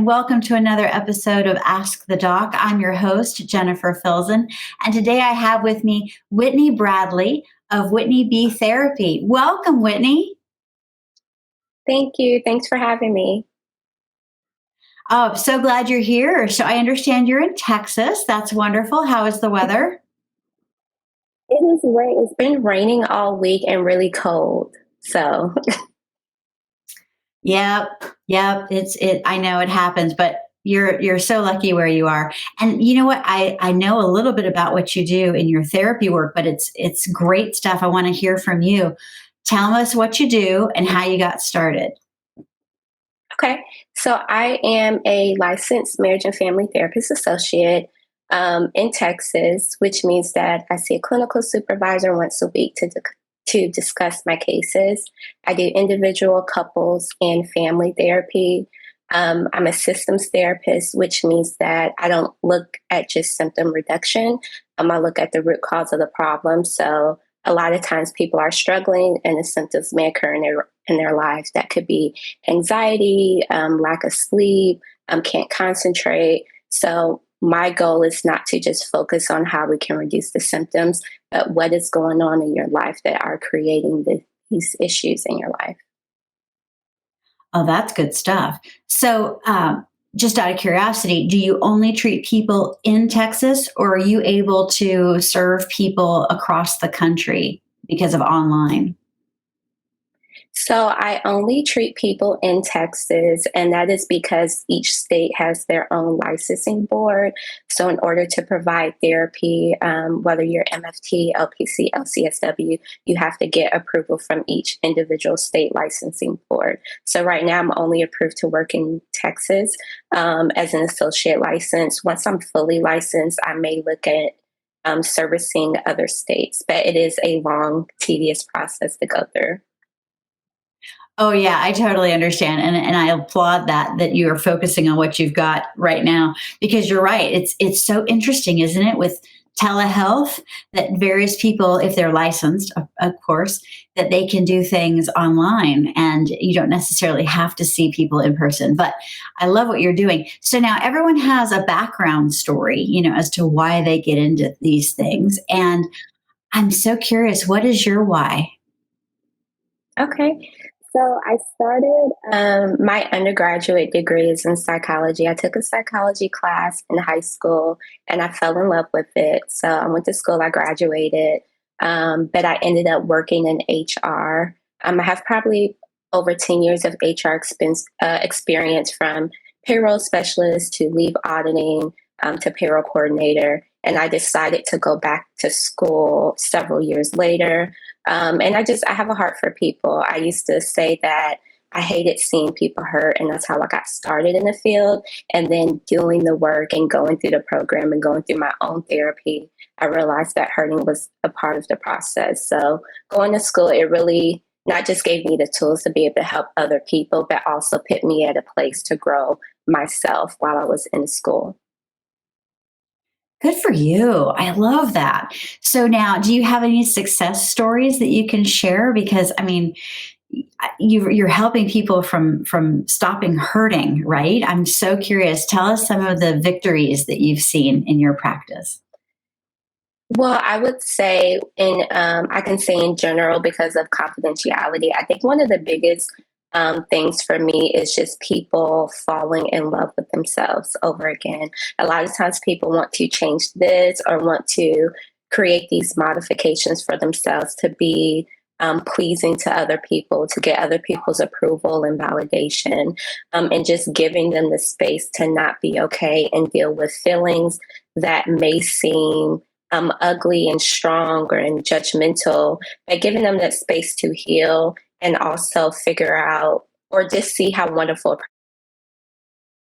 and welcome to another episode of Ask the Doc. I'm your host, Jennifer Filzen, and today I have with me Whitney Bradley of Whitney B Therapy. Welcome, Whitney. Thank you. Thanks for having me. Oh, I'm so glad you're here. So I understand you're in Texas. That's wonderful. How is the weather? It is rain. It's been raining all week and really cold. So Yep, yep. I know it happens, but you're so lucky where you are. And you know what? I know a little bit about what you do in your therapy work, but it's great stuff. I want to hear from you. Tell us what you do and how you got started. okay. So I am a licensed marriage and family therapist associate in Texas, which means that I see a clinical supervisor once a week to discuss my cases. I do individual, couples, and family therapy. I'm a systems therapist, which means that I don't look at just symptom reduction. I look at the root cause of the problem. So a lot of times people are struggling and the symptoms may occur in their lives. That could be anxiety, lack of sleep, can't concentrate. So my goal is not to just focus on how we can reduce the symptoms, but what is going on in your life that are creating these issues in your life. Oh, that's good stuff. So, just out of curiosity, do you only treat people in Texas, or are you able to serve people across the country because of online? So I only treat people in Texas, and that is because each state has their own licensing board. So in order to provide therapy, whether you're MFT, LPC, LCSW, you have to get approval from each individual state licensing board. So right now I'm only approved to work in Texas as an associate license. Once I'm fully licensed, I may look at servicing other states, but it is a long, tedious process to go through. Oh yeah, I totally understand, and I applaud that you are focusing on what you've got right now, because you're right. It's so interesting, isn't it, with telehealth, that various people, if they're licensed, of course, that they can do things online, and you don't necessarily have to see people in person. But I love what you're doing. So now everyone has a background story, as to why they get into these things, and I'm so curious. What is your why? Okay. So I started my undergraduate degree is in psychology. I took a psychology class in high school and I fell in love with it. So I went to school, I graduated, but I ended up working in HR. I have probably over 10 years of HR experience, from payroll specialist to leave auditing to payroll coordinator. And I decided to go back to school several years later. And I have a heart for people. I used to say that I hated seeing people hurt, and that's how I got started in the field. And then doing the work and going through the program and going through my own therapy, I realized that hurting was a part of the process. So going to school, it really not just gave me the tools to be able to help other people, but also put me at a place to grow myself while I was in school. Good for you. I love that. So now, do you have any success stories that you can share? Because I mean, you're helping people from stopping hurting, right? I'm so curious. Tell us some of the victories that you've seen in your practice. Well, I would say I can say in general, because of confidentiality, I think one of the biggest things for me is just people falling in love with themselves over again. A lot of times people want to change this or want to create these modifications for themselves to be pleasing to other people, to get other people's approval and validation, and just giving them the space to not be okay and deal with feelings that may seem ugly and strong or and judgmental, by giving them that space to heal and also figure out or just see how wonderful a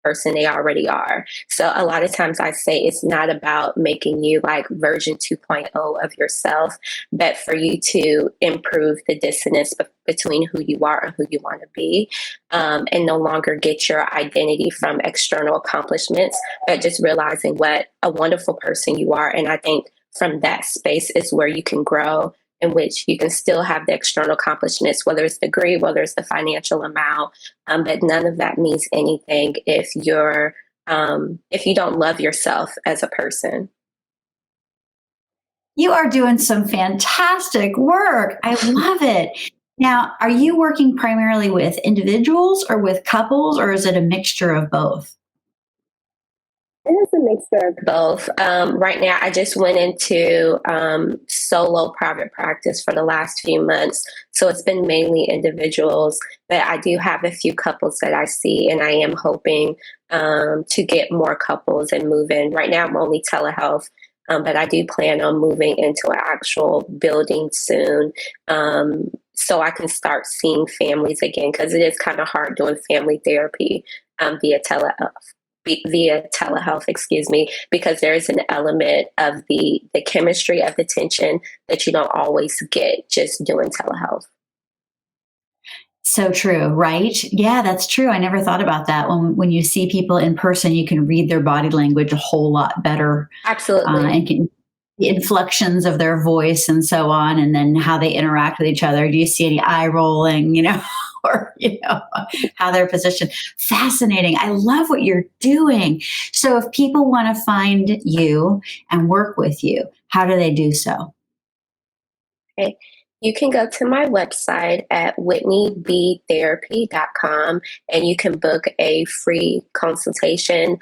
person they already are. So a lot of times I say it's not about making you like version 2.0 of yourself, but for you to improve the dissonance between who you are and who you want to be, and no longer get your identity from external accomplishments, but just realizing what a wonderful person you are. And I think from that space is where you can grow in which you can still have the external accomplishments, whether it's degree, whether it's the financial amount, but none of that means anything if you don't love yourself as a person. You are doing some fantastic work. I love it. Now, are you working primarily with individuals or with couples, or is it a mixture of both? It is a mixture of both. Right now, I just went into solo private practice for the last few months. So it's been mainly individuals, but I do have a few couples that I see, and I am hoping to get more couples and move in. Right now, I'm only telehealth, but I do plan on moving into an actual building soon. So I can start seeing families again, because it is kind of hard doing family therapy via telehealth, excuse me, because there is an element of the chemistry of the tension that you don't always get just doing telehealth. So true, right? Yeah, that's true. I never thought about that. When you see people in person, you can read their body language a whole lot better, Absolutely. and can the inflections of their voice and so on, and then how they interact with each other. Do you see any eye rolling, or how they're positioned? Fascinating. I love what you're doing. So, if people want to find you and work with you, how do they do so? Okay. You can go to my website at whitneybtherapy.com, and you can book a free consultation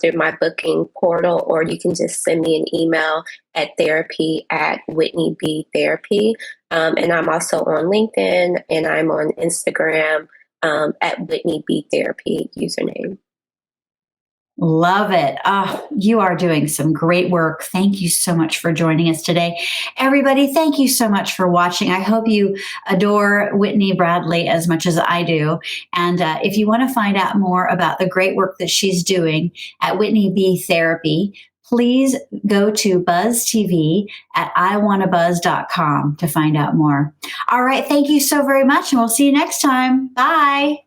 through my booking portal, or you can just send me an email at therapy at Whitney B Therapy. And I'm also on LinkedIn, and I'm on Instagram at Whitney B Therapy username. Love it. Oh, you are doing some great work. Thank you so much for joining us today. Everybody, thank you so much for watching. I hope you adore Whitney Bradley as much as I do. And if you want to find out more about the great work that she's doing at Whitney B Therapy, please go to Buzz TV at iwannabuzz.com to find out more. All right. Thank you so very much. And we'll see you next time. Bye.